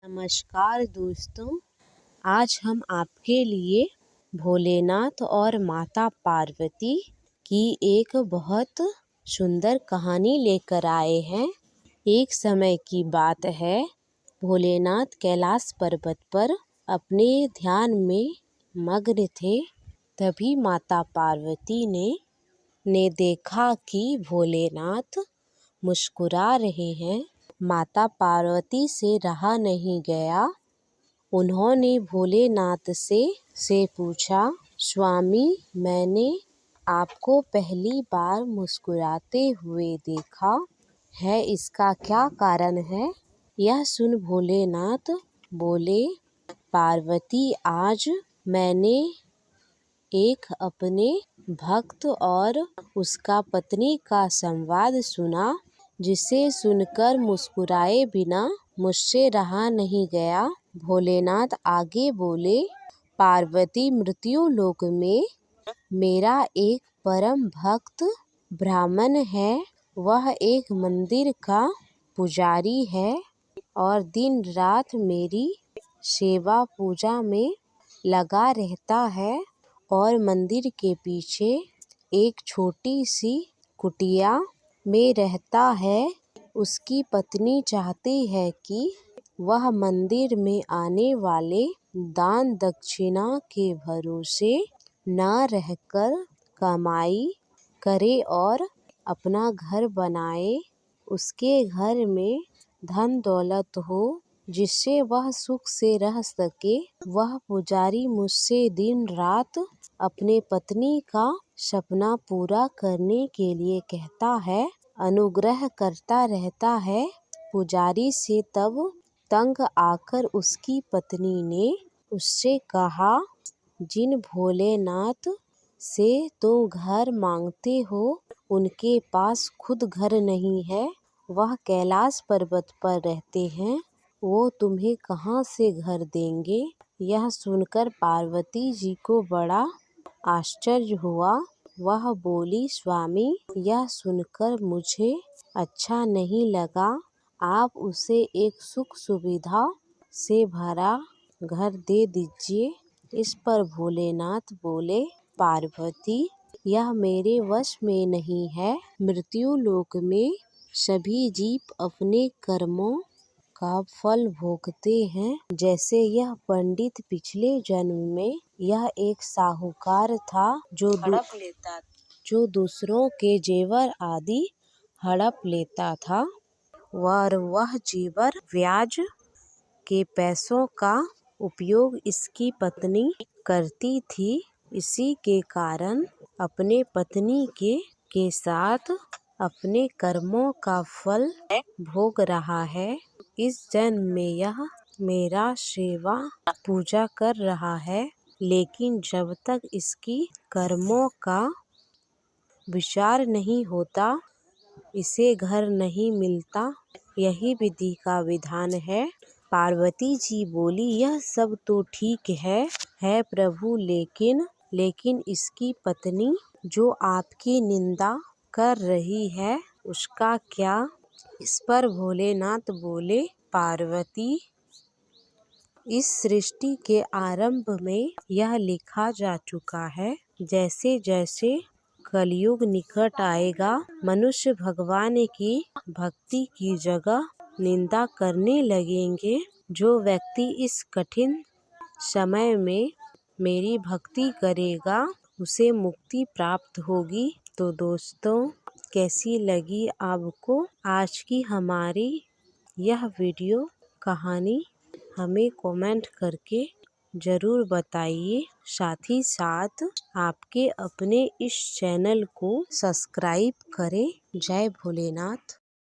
नमस्कार दोस्तों, आज हम आपके लिए भोलेनाथ और माता पार्वती की एक बहुत सुंदर कहानी लेकर आए हैं। एक समय की बात है, भोलेनाथ कैलाश पर्वत पर अपने ध्यान में मग्न थे। तभी माता पार्वती ने देखा कि भोलेनाथ मुस्कुरा रहे हैं। माता पार्वती से रहा नहीं गया। उन्होंने भोलेनाथ से पूछा, स्वामी, मैंने आपको पहली बार मुस्कुराते हुए देखा है, इसका क्या कारण है? यह सुन भोलेनाथ बोले, पार्वती, आज मैंने एक अपने भक्त और उसका पत्नी का संवाद सुना, जिसे सुनकर मुस्कुराए बिना मुझसे रहा नहीं गया। भोलेनाथ आगे बोले, पार्वती, मृत्यु लोक में मेरा एक परम भक्त ब्राह्मण है। वह एक मंदिर का पुजारी है और दिन रात मेरी सेवा पूजा में लगा रहता है और मंदिर के पीछे एक छोटी सी कुटिया में रहता है। उसकी पत्नी चाहती है कि वह मंदिर में आने वाले दान दक्षिणा के भरोसे न रहकर कमाई करे और अपना घर बनाए। उसके घर में धन दौलत हो जिससे वह सुख से रह सके। वह पुजारी मुझसे दिन रात अपने पत्नी का सपना पूरा करने के लिए कहता है, अनुग्रह करता रहता है। पुजारी से तब तंग आकर उसकी पत्नी ने उससे कहा, जिन भोलेनाथ से तुम घर मांगते हो उनके पास खुद घर नहीं है। वह कैलाश पर्वत पर रहते हैं, वो तुम्हें कहाँ से घर देंगे? यह सुनकर पार्वती जी को बड़ा आश्चर्य हुआ। वह बोली, स्वामी, यह सुनकर मुझे अच्छा नहीं लगा। आप उसे एक सुख सुविधा से भरा घर दे दीजिए। इस पर भोलेनाथ बोले, पार्वती, यह मेरे वश में नहीं है। मृत्यु लोक में सभी जीव अपने कर्मों का फल भोगते हैं। जैसे यह पंडित पिछले जन्म में यह एक साहूकार था जो दूसरों के जेवर आदि हड़प लेता था और वह जेवर ब्याज के पैसों का उपयोग इसकी पत्नी करती थी। इसी के कारण अपने पत्नी के साथ अपने कर्मों का फल भोग रहा है। इस जन्म में यह मेरा सेवा पूजा कर रहा है, लेकिन जब तक इसकी कर्मों का विचार नहीं होता, इसे घर नहीं मिलता। यही विधि का विधान है। पार्वती जी बोली, यह सब तो ठीक है प्रभु, लेकिन इसकी पत्नी जो आपकी निंदा कर रही है उसका क्या? इस पर भोलेनाथ बोले, पार्वती, इस सृष्टि के आरंभ में यह लिखा जा चुका है। जैसे जैसे कलयुग निकट आएगा, मनुष्य भगवान की भक्ति की जगह निंदा करने लगेंगे। जो व्यक्ति इस कठिन समय में मेरी भक्ति करेगा उसे मुक्ति प्राप्त होगी। तो दोस्तों, कैसी लगी आपको आज की हमारी यह वीडियो कहानी? हमें कमेंट करके ज़रूर बताइए। साथ ही साथ आपके अपने इस चैनल को सब्सक्राइब करें। जय भोलेनाथ।